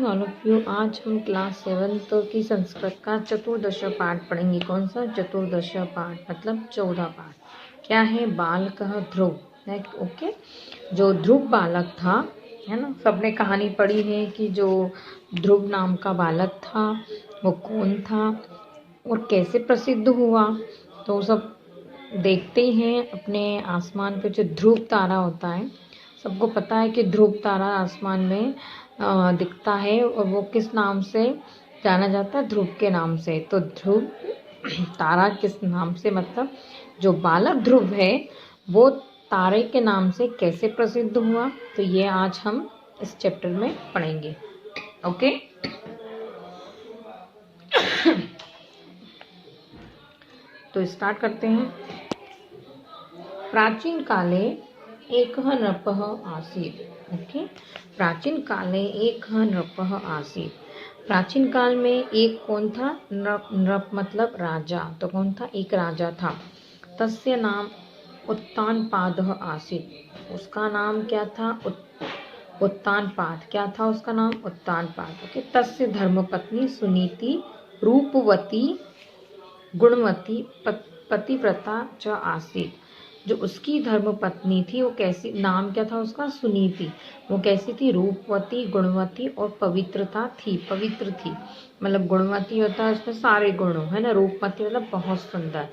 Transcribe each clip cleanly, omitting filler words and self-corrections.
Morning all of you. आज हम class 7 की संस्कृत का चतुर्दश पाठ पढ़ेंगे। कौन सा? चतुर्दश पाठ मतलब 14 पाठ। क्या है? बालकः ध्रुव है। ओके, जो ध्रुव बालक था, है ना, सबने कहानी पढ़ी है कि जो ध्रुव नाम का बालक था वो कौन था और कैसे प्रसिद्ध हुआ। तो सब देखते हैं अपने आसमान पे जो ध्रुव तारा होता है। सबको पता है कि ध्रुव तारा आसमान में दिखता है और वो किस नाम से जाना जाता है? ध्रुव के नाम से। तो ध्रुव तारा किस नाम से, मतलब जो बालक ध्रुव है वो तारे के नाम से कैसे प्रसिद्ध हुआ, तो ये आज हम इस चैप्टर में पढ़ेंगे। ओके, तो स्टार्ट करते हैं। प्राचीन काले एकः नृपः आसीत्। ओके, प्राचीन काले एकः नृपः आसीत्। प्राचीन काल में एक कौन था? नृप मतलब राजा। तो कौन था? एक राजा था। तस्य नाम उत्तानपादः आसीत्। उसका नाम क्या था? उत्तानपाद। क्या था उसका नाम? उत्तानपाद। ओके, तस्य धर्मपत्नी सुनीति रूपवती गुणवती पतिव्रता च आसीत्। जो उसकी धर्मपत्नी थी वो कैसी, नाम क्या था उसका? सुनीति। वो कैसी थी? रूपवती, गुणवती और पवित्रता थी, पवित्र थी। मतलब गुणवती होता है उसमें सारे गुणों, है ना। रूपवती मतलब बहुत सुंदर,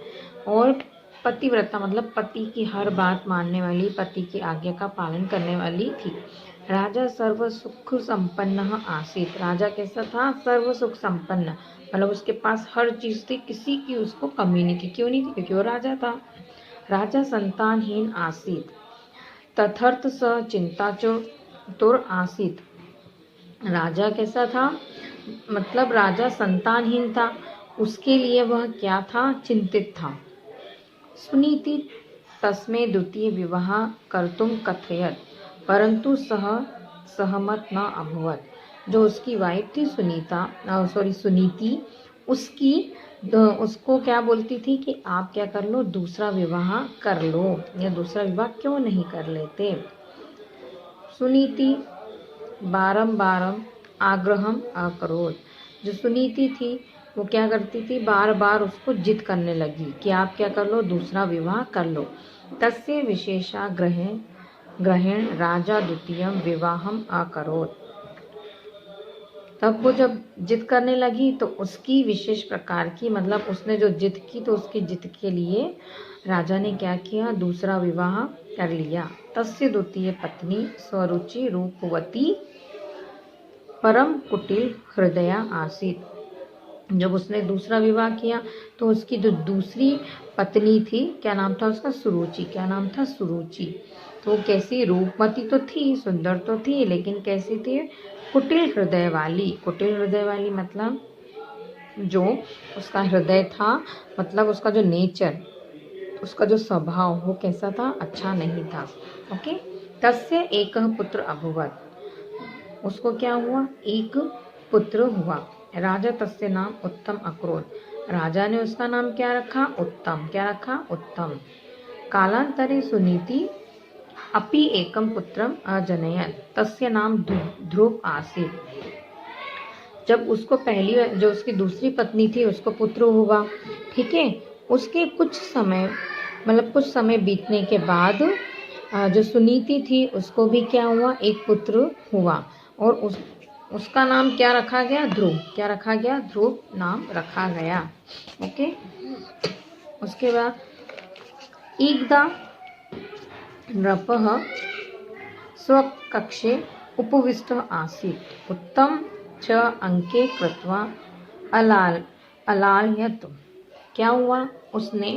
और पतिव्रता मतलब पति की हर बात मानने वाली, पति की आज्ञा का पालन करने वाली थी। राजा सर्व सुख संपन्न आसीत्। राजा कैसा था? सर्व सुख संपन्न, मतलब उसके पास हर चीज थी, किसी की उसको कमी नहीं थी। क्यों नहीं थी? क्योंकि वो राजा था। राजा संतानहीन आसीत् तथर्थ स चिंतातुर आसीत्। राजा कैसा था? मतलब राजा संतानहीन था, उसके लिए वह क्या था? चिंतित था। सुनीति तस्मै द्वितीय विवाह कर्तुं कथयत्, परंतु सह सहमत न अभवत्। जो उसकी वाइफ थी सुनीति, उसको क्या बोलती थी कि आप क्या कर लो, दूसरा विवाह कर लो, या दूसरा विवाह क्यों नहीं कर लेते। सुनीति बारंबारम आग्रहम अकरोत्। जो सुनीति थी वो क्या करती थी? बार बार उसको जिद करने लगी कि आप क्या कर लो, दूसरा विवाह कर लो। तस्य विशेषाग्रहेण राजा द्वितीयं विवाहम अकरोत्। तब वो जब जिद करने लगी तो उसकी विशेष प्रकार की, मतलब उसने जो जिद की तो उसकी जिद के लिए राजा ने क्या किया? दूसरा विवाह कर लिया। तस्य द्वितीय पत्नी स्वरुचि रूपवती परम कुटिल हृदया आसीत्। जब उसने दूसरा विवाह किया तो उसकी जो दूसरी पत्नी थी, क्या नाम था उसका? सुरुचि। क्या नाम था? सुरुचि। तो कैसी? रूपवती तो थी, सुंदर तो थी, लेकिन कैसी थी? कुटिल हृदय वाली। कुटिल हृदय वाली मतलब जो उसका हृदय था, मतलब उसका जो नेचर, उसका जो स्वभाव, वो कैसा था? अच्छा नहीं था। ओके, तस्य एकः पुत्र अभवत्। उसको क्या हुआ? एक पुत्र हुआ। राजा तस्य नाम उत्तम अकरोत्। राजा ने उसका नाम क्या रखा? उत्तम। क्या रखा? उत्तम। कालांतरे सुनीति अपि एकम पुत्रम अजनयत्, तस्य नाम ध्रुव आसीत्। जब उसको जो उसकी दूसरी पत्नी थी उसको पुत्र हुआ, ठीक है, उसके कुछ समय बीतने के बाद जो सुनीति थी उसको भी क्या हुआ? एक पुत्र हुआ, और उसका नाम क्या रखा गया? ध्रुव। क्या रखा गया? ध्रुव नाम रखा गया। ओके, उसके बाद एकदा नृपः स्वकक्षे उपविष्टः आसीत्, उत्तम च अंके कृत्वा अलालयत्। क्या हुआ? उसने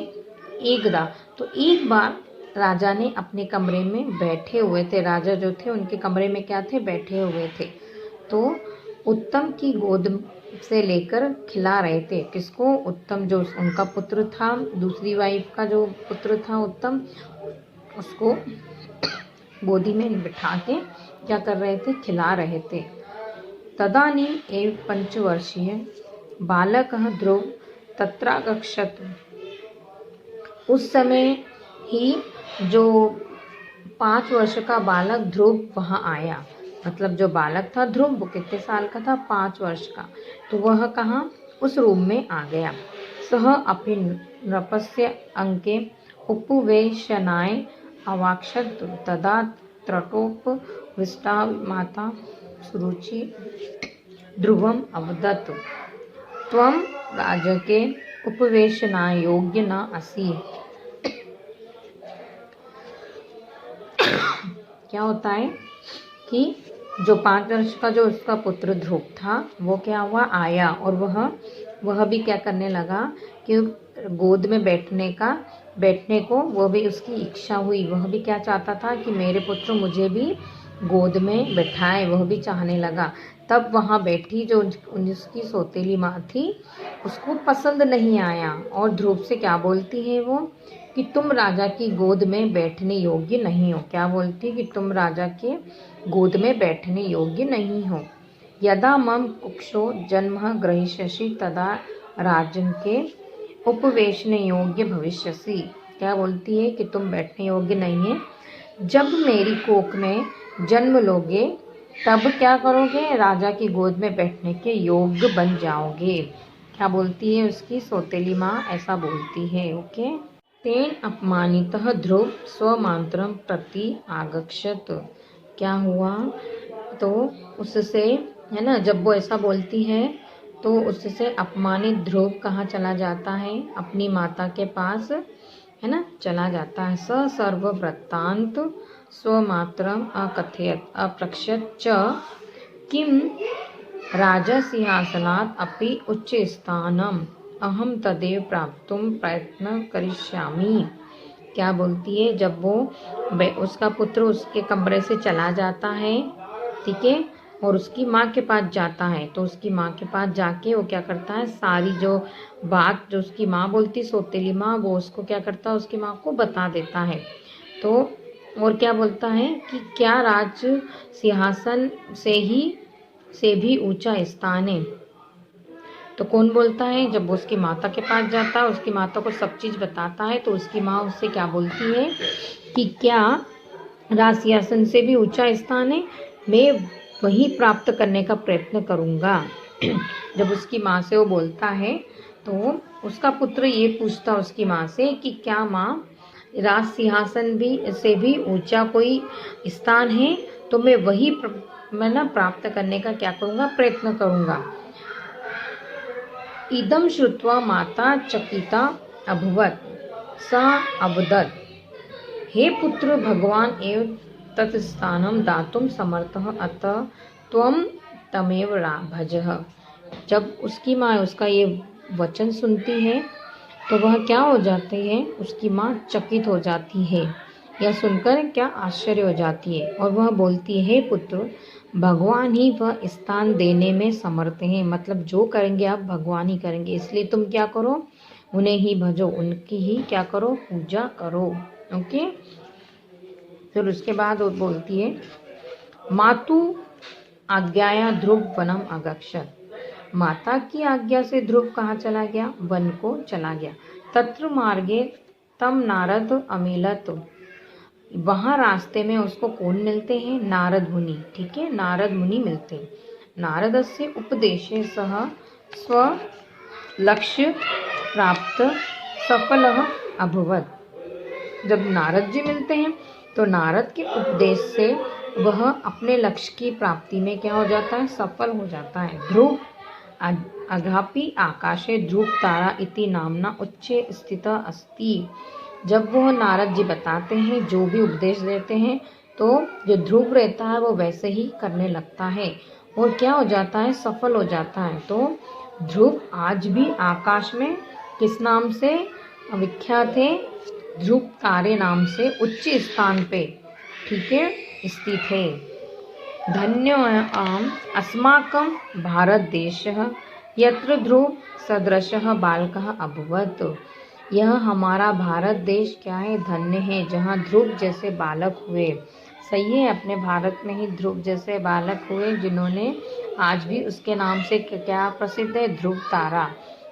एकदा, तो एक बार राजा ने अपने कमरे में बैठे हुए थे, राजा जो थे उनके कमरे में क्या थे? बैठे हुए थे। तो उत्तम की गोद से लेकर खिला रहे थे। किसको? उत्तम, जो उनका पुत्र था, दूसरी वाइफ का जो पुत्र था उत्तम, उसको गोदी में बिठा के क्या कर रहे थे? खिला रहे थे। तदानीम् एव 5 वर्षीय बालकः ध्रुव तत्रागच्छत्। उस समय ही जो 5 वर्ष का बालक ध्रुव वहाँ आया। मतलब जो बालक था ध्रुव वो कितने साल का था, 5 वर्ष का। तो वह कहाँ, उस रूम में आ गया। सह अपि नृपस्य अंके उपवेशनाय अवाक्षत तदा त्रटोपविष्टा माता सुरुचि ध्रुवम अवदत् त्वं राजके उपवेशनाय योग्य न असि। क्या होता है कि जो 5 वर्ष का जो उसका पुत्र ध्रुव था वो क्या हुआ, आया, और वह भी क्या करने लगा कि गोद में बैठने को वो भी उसकी इच्छा हुई। वह भी क्या चाहता था कि मेरे पुत्र मुझे भी गोद में बैठाए, वह भी चाहने लगा। तब वहाँ बैठी जो उसकी सौतेली माँ थी उसको पसंद नहीं आया, और ध्रुव से क्या बोलती है वो कि तुम राजा की गोद में बैठने योग्य नहीं हो। क्या बोलती कि तुम राजा के गोद में बैठने योग्य नहीं हो। यदा मम कुक्षो जन्म ग्रहीष्यसि तदा राजन के उपवेशने योग्य भविष्यसि। क्या बोलती है कि तुम बैठने योग्य नहीं है, जब मेरी कोख में जन्म लोगे तब क्या करोगे, राजा की गोद में बैठने के योग्य बन जाओगे। क्या बोलती है उसकी सौतेली माँ, ऐसा बोलती है। ओके। तेन अपमानितः ध्रुव स्वमात्रं प्रति आगच्छत। क्या हुआ, तो उससे, है ना, जब वो ऐसा बोलती है तो उससे अपमानित ध्रुव कहाँ चला जाता है, अपनी माता के पास, है ना, चला जाता है। स सर्व वृत्तांत स्वमात्रम अकथयत अप्रक्षत च किम राजसिंहासनात् अपि उच्च स्थानम अहम तदेव प्राप्तुम प्रयत्न करिष्यामि। क्या बोलती है, जब वो उसका पुत्र उसके कमरे से चला जाता है, ठीक है, और उसकी माँ के पास जाता है, तो उसकी माँ के पास जाके वो क्या करता है, सारी जो बात जो उसकी माँ बोलती, सौतेली माँ, वो उसको क्या करता है, उसकी माँ को बता देता है। तो और क्या बोलता है कि क्या राज सिंहासन से भी ऊंचा स्थान है। तो कौन बोलता है, जब वो उसकी माता के पास जाता है, उसकी माता को सब चीज़ बताता है, तो उसकी माँ उससे क्या बोलती है कि क्या राज सिंहासन से भी ऊंचा स्थान है, मैं वही प्राप्त करने का प्रयत्न करूँगा। जब उसकी माँ से वो बोलता है तो उसका पुत्र ये पूछता उसकी माँ से कि क्या माँ, राज सिंहासन से भी ऊंचा कोई स्थान है, तो मैं वही मैं प्राप्त करने का क्या करूँगा, प्रयत्न करूँगा। इदं श्रुत्वा माता चकिता अभवत्। सा अवदत्, हे पुत्र, भगवान एव तत् स्थानं दातुं समर्थः, अतः त्वं तमेव भजः। जब उसकी माँ उसका ये वचन सुनती है तो वह क्या हो जाती है, उसकी माँ चकित हो जाती है, यह सुनकर क्या आश्चर्य हो जाती है, और वह बोलती है, हे पुत्र, भगवान ही वह स्थान देने में समर्थ हैं। मतलब जो करेंगे आप भगवान ही करेंगे, इसलिए तुम क्या करो, उन्हें ही भजो, उनकी ही क्या करो, पूजा करो। ओके। फिर उसके बाद वो बोलती है, मातु आज्ञाया ध्रुव वनम अगच्छत। माता की आज्ञा से ध्रुव कहाँ चला गया, वन को चला गया। तत्र मार्गे तम नारद अमिलत। वहाँ रास्ते में उसको कौन मिलते हैं, नारद मुनि। ठीक है, नारद मुनि मिलते हैं। नारदस्य उपदेशे सह स्व लक्ष्य प्राप्त सफलः अभवत्। जब नारद जी मिलते हैं तो नारद के उपदेश से वह अपने लक्ष्य की प्राप्ति में क्या हो जाता है, सफल हो जाता है। ध्रुव अगापि आकाशे ध्रुव तारा इति नामना उच्चे स्थितः अस्ति। जब वह नारद जी बताते हैं, जो भी उपदेश देते हैं, तो जो ध्रुव रहता है वो वैसे ही करने लगता है और क्या हो जाता है, सफल हो जाता है। तो ध्रुव आज भी आकाश में किस नाम से विख्यात है, ध्रुव तारे नाम से उच्च स्थान पे, ठीक है, स्थित है। धन्योऽयम् अस्माकं भारत देशः यत्र ध्रुव सदृशः बालकः अभवत्। यह हमारा भारत देश क्या है, धन्य है, जहाँ ध्रुव जैसे बालक हुए। सही है, अपने भारत में ही ध्रुव जैसे बालक हुए, जिन्होंने आज भी उसके नाम से क्या प्रसिद्ध है, ध्रुव तारा।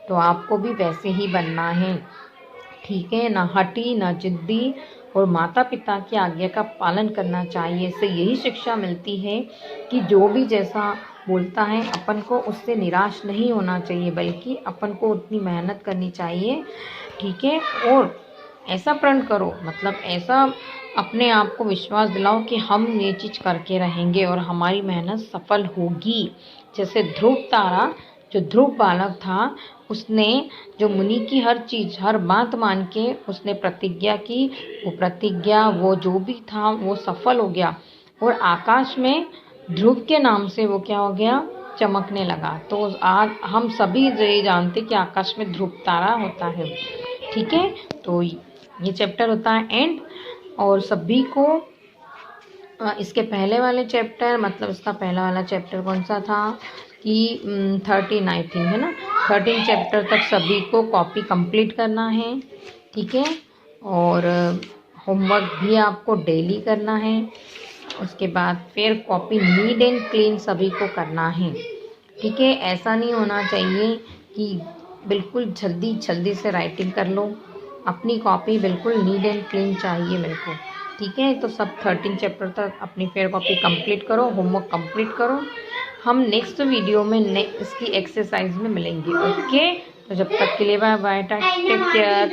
तो आपको भी वैसे ही बनना है, ठीक है, ना हटी ना जिद्दी और माता पिता की आज्ञा का पालन करना चाहिए। इससे यही शिक्षा मिलती है कि जो भी जैसा बोलता है अपन को उससे निराश नहीं होना चाहिए, बल्कि अपन को उतनी मेहनत करनी चाहिए, ठीक है। और ऐसा प्रण करो, मतलब ऐसा अपने आप को विश्वास दिलाओ कि हम ये चीज़ करके रहेंगे और हमारी मेहनत सफल होगी। जैसे ध्रुव तारा, जो ध्रुव बालक था, उसने जो मुनि की हर चीज़ हर बात मान के उसने प्रतिज्ञा की, वो प्रतिज्ञा वो जो भी था वो सफल हो गया और आकाश में ध्रुव के नाम से वो क्या हो गया, चमकने लगा। तो आज हम सभी ये जानते कि आकाश में ध्रुव तारा होता है, ठीक है। तो ये चैप्टर होता है एंड। और सभी को इसके पहले वाले चैप्टर, मतलब इसका पहला वाला चैप्टर कौन सा था कि 13 आई थिंक है ना, 13 चैप्टर तक सभी को कॉपी कंप्लीट करना है, ठीक है। और होमवर्क भी आपको डेली करना है। उसके बाद फिर कॉपी नीट एंड क्लीन सभी को करना है, ठीक है। ऐसा नहीं होना चाहिए कि बिल्कुल जल्दी से राइटिंग कर लो। अपनी कॉपी बिल्कुल नीट एंड क्लीन चाहिए मेरे को, ठीक है। तो सब 13 चैप्टर तक अपनी फेयर कॉपी कंप्लीट करो, होमवर्क कंप्लीट करो। हम नेक्स्ट वीडियो में इसकी एक्सरसाइज में मिलेंगे, ओके। तो जब तक के लिए बाय बाय, टेक केयर।